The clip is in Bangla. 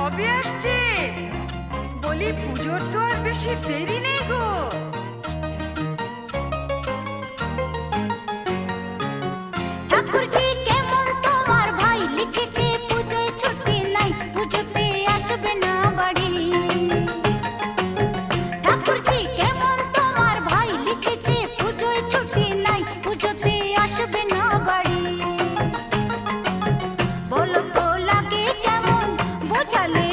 কবে আসছে? বলি পুজোর তো আর বেশি দেরি নেই গো। ঠাকুরজি কেমন তোমার ভাই লিখেছে পুজোয় ছুটি নাই, পুজোতে আসবে না বাড়ি। ঠাকুরজি কেমন তোমার ভাই লিখেছে পুজোয় ছুটি নাই, পুজোতে আসবে না বাড়ি। বলো তো লাগে কেমন বোঝালে